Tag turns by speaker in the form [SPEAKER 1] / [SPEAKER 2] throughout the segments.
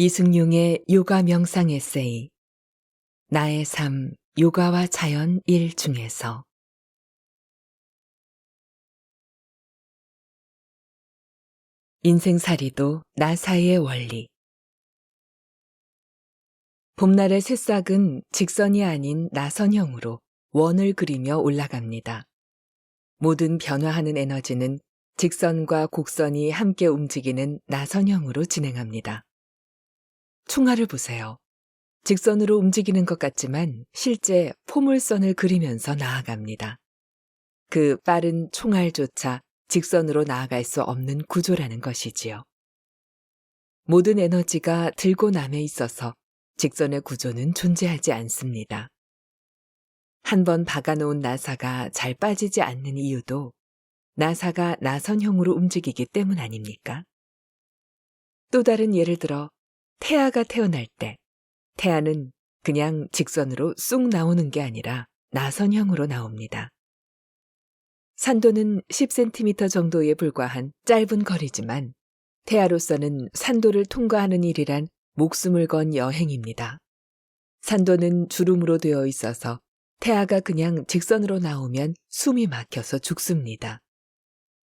[SPEAKER 1] 이승용의 요가 명상 에세이 나의 삶 요가와 자연 1 중에서 인생살이도 나사의 원리. 봄날의 새싹은 직선이 아닌 나선형으로 원을 그리며 올라갑니다. 모든 변화하는 에너지는 직선과 곡선이 함께 움직이는 나선형으로 진행합니다. 총알을 보세요. 직선으로 움직이는 것 같지만 실제 포물선을 그리면서 나아갑니다. 그 빠른 총알조차 직선으로 나아갈 수 없는 구조라는 것이지요. 모든 에너지가 들고 남에 있어서 직선의 구조는 존재하지 않습니다. 한 번 박아놓은 나사가 잘 빠지지 않는 이유도 나사가 나선형으로 움직이기 때문 아닙니까? 또 다른 예를 들어 태아가 태어날 때 태아는 그냥 직선으로 쑥 나오는 게 아니라 나선형으로 나옵니다. 산도는 10cm 정도에 불과한 짧은 거리지만 태아로서는 산도를 통과하는 일이란 목숨을 건 여행입니다. 산도는 주름으로 되어 있어서 태아가 그냥 직선으로 나오면 숨이 막혀서 죽습니다.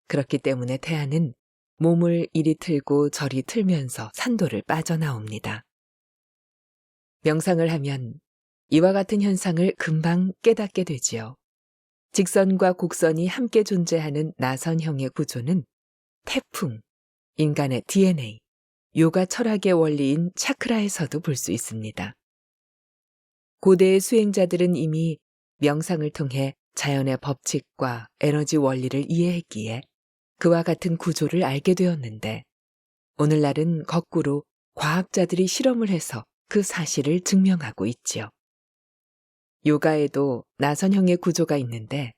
[SPEAKER 1] 그렇기 때문에 태아는 몸을 이리 틀고 저리 틀면서 산도를 빠져나옵니다. 명상을 하면 이와 같은 현상을 금방 깨닫게 되지요. 직선과 곡선이 함께 존재하는 나선형의 구조는 태풍, 인간의 DNA, 요가 철학의 원리인 차크라에서도 볼 수 있습니다. 고대의 수행자들은 이미 명상을 통해 자연의 법칙과 에너지 원리를 이해했기에 그와 같은 구조를 알게 되었는데 오늘날은 거꾸로 과학자들이 실험을 해서 그 사실을 증명하고 있지요. 요가에도 나선형의 구조가 있는데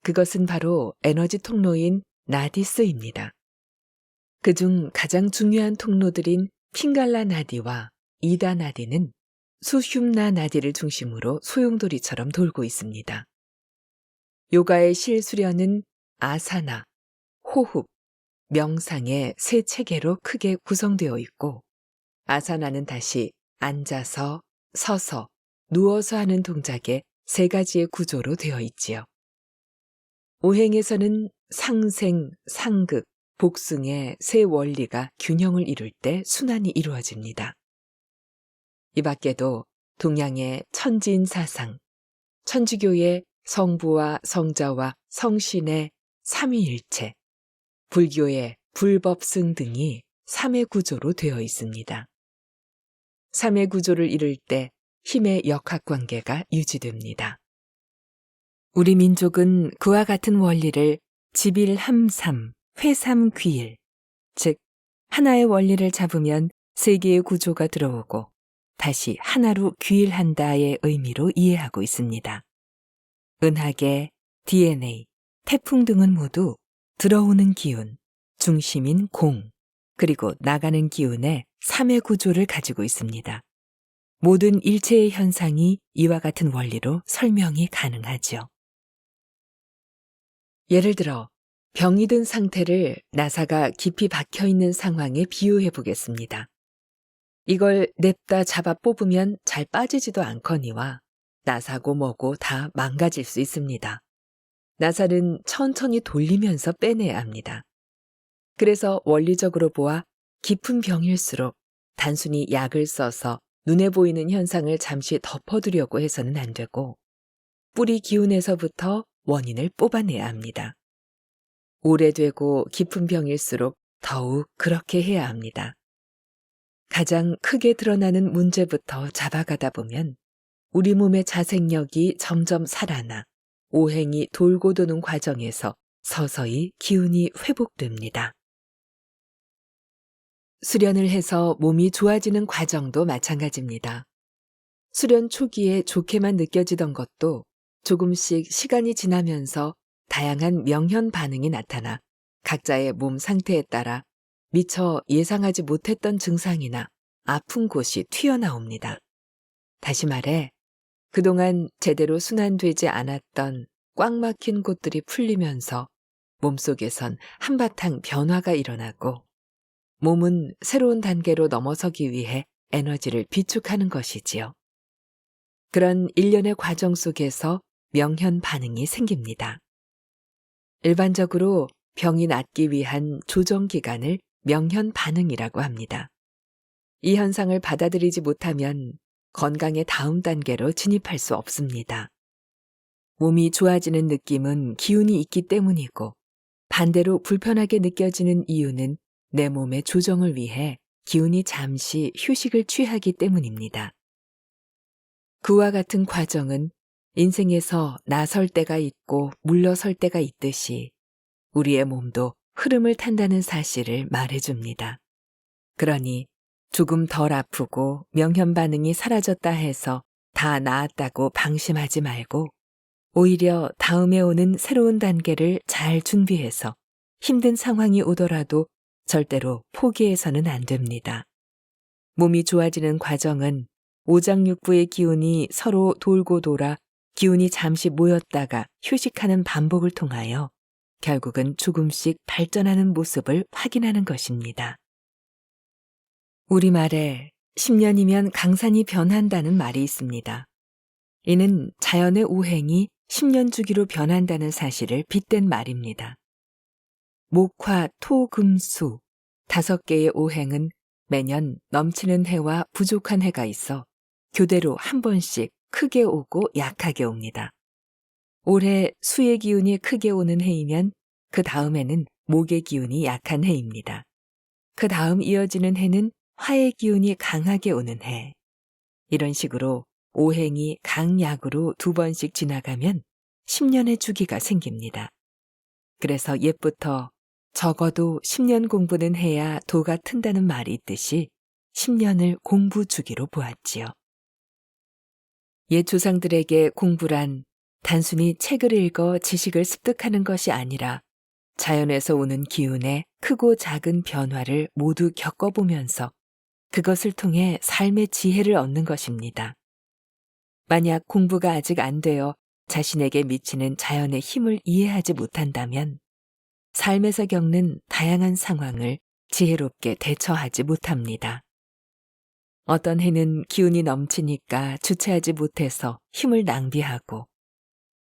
[SPEAKER 1] 그것은 바로 에너지 통로인 나디스입니다. 그중 가장 중요한 통로들인 핑갈라 나디와 이다 나디는 수읰나 나디를 중심으로 소용돌이처럼 돌고 있습니다. 요가의 실수련은 아사나, 호흡, 명상의 세 체계로 크게 구성되어 있고 아사나는 다시 앉아서, 서서, 누워서 하는 동작의 세 가지의 구조로 되어 있지요. 오행에서는 상생, 상극, 복승의 세 원리가 균형을 이룰 때 순환이 이루어집니다. 이 밖에도 동양의 천진사상, 천주교의 성부와 성자와 성신의 삼위일체, 불교의 불법승 등이 삼의 구조로 되어 있습니다. 삼의 구조를 이룰 때 힘의 역학관계가 유지됩니다. 우리 민족은 그와 같은 원리를 지빌함삼, 회삼귀일, 즉 하나의 원리를 잡으면 세 개의 구조가 들어오고 다시 하나로 귀일한다의 의미로 이해하고 있습니다. 은하계, DNA, 태풍 등은 모두 들어오는 기운, 중심인 공, 그리고 나가는 기운의 3의 구조를 가지고 있습니다. 모든 일체의 현상이 이와 같은 원리로 설명이 가능하죠. 예를 들어 병이 든 상태를 나사가 깊이 박혀 있는 상황에 비유해 보겠습니다. 이걸 냅다 잡아 뽑으면 잘 빠지지도 않거니와 나사고 뭐고 다 망가질 수 있습니다. 나사는 천천히 돌리면서 빼내야 합니다. 그래서 원리적으로 보아 깊은 병일수록 단순히 약을 써서 눈에 보이는 현상을 잠시 덮어두려고 해서는 안 되고 뿌리 기운에서부터 원인을 뽑아내야 합니다. 오래되고 깊은 병일수록 더욱 그렇게 해야 합니다. 가장 크게 드러나는 문제부터 잡아가다 보면 우리 몸의 자생력이 점점 살아나 오행이 돌고 도는 과정에서 서서히 기운이 회복됩니다. 수련을 해서 몸이 좋아지는 과정도 마찬가지입니다. 수련 초기에 좋게만 느껴지던 것도 조금씩 시간이 지나면서 다양한 명현 반응이 나타나 각자의 몸 상태에 따라 미처 예상하지 못했던 증상이나 아픈 곳이 튀어나옵니다. 다시 말해 그동안 제대로 순환되지 않았던 꽉 막힌 곳들이 풀리면서 몸속에선 한바탕 변화가 일어나고 몸은 새로운 단계로 넘어서기 위해 에너지를 비축하는 것이지요. 그런 일련의 과정 속에서 명현 반응이 생깁니다. 일반적으로 병이 낫기 위한 조정 기간을 명현 반응이라고 합니다. 이 현상을 받아들이지 못하면 건강의 다음 단계로 진입할 수 없습니다. 몸이 좋아지는 느낌은 기운이 있기 때문이고, 반대로 불편하게 느껴지는 이유는 내 몸의 조정을 위해 기운이 잠시 휴식을 취하기 때문입니다. 그와 같은 과정은 인생에서 나설 때가 있고 물러설 때가 있듯이 우리의 몸도 흐름을 탄다는 사실을 말해줍니다. 그러니 조금 덜 아프고 명현 반응이 사라졌다 해서 다 나았다고 방심하지 말고 오히려 다음에 오는 새로운 단계를 잘 준비해서 힘든 상황이 오더라도 절대로 포기해서는 안 됩니다. 몸이 좋아지는 과정은 오장육부의 기운이 서로 돌고 돌아 기운이 잠시 모였다가 휴식하는 반복을 통하여 결국은 조금씩 발전하는 모습을 확인하는 것입니다. 우리말에 10년이면 강산이 변한다는 말이 있습니다. 이는 자연의 오행이 10년 주기로 변한다는 사실을 빗댄 말입니다. 목화, 토, 금, 수 5개의 오행은 매년 넘치는 해와 부족한 해가 있어 교대로 한 번씩 크게 오고 약하게 옵니다. 올해 수의 기운이 크게 오는 해이면 그 다음에는 목의 기운이 약한 해입니다. 그 다음 이어지는 해는 화의 기운이 강하게 오는 해. 이런 식으로 오행이 강약으로 2번씩 지나가면 10년의 주기가 생깁니다. 그래서 옛부터 적어도 10년 공부는 해야 도가 튼다는 말이 있듯이 10년을 공부 주기로 보았지요. 옛 조상들에게 공부란 단순히 책을 읽어 지식을 습득하는 것이 아니라 자연에서 오는 기운의 크고 작은 변화를 모두 겪어보면서 그것을 통해 삶의 지혜를 얻는 것입니다. 만약 공부가 아직 안 되어 자신에게 미치는 자연의 힘을 이해하지 못한다면 삶에서 겪는 다양한 상황을 지혜롭게 대처하지 못합니다. 어떤 해는 기운이 넘치니까 주체하지 못해서 힘을 낭비하고,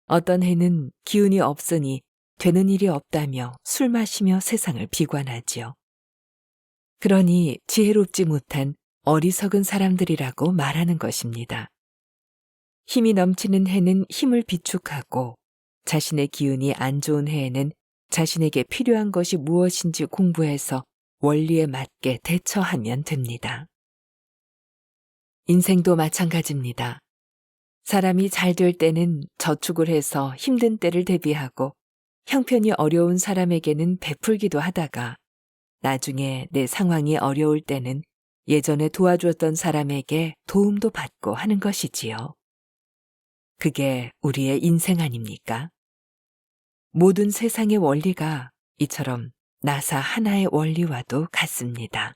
[SPEAKER 1] 어떤 해는 기운이 없으니 되는 일이 없다며 술 마시며 세상을 비관하지요. 그러니 지혜롭지 못한 어리석은 사람들이라고 말하는 것입니다. 힘이 넘치는 해는 힘을 비축하고 자신의 기운이 안 좋은 해에는 자신에게 필요한 것이 무엇인지 공부해서 원리에 맞게 대처하면 됩니다. 인생도 마찬가지입니다. 사람이 잘 될 때는 저축을 해서 힘든 때를 대비하고 형편이 어려운 사람에게는 베풀기도 하다가 나중에 내 상황이 어려울 때는 예전에 도와주었던 사람에게 도움도 받고 하는 것이지요. 그게 우리의 인생 아닙니까? 모든 세상의 원리가 이처럼 나사 하나의 원리와도 같습니다.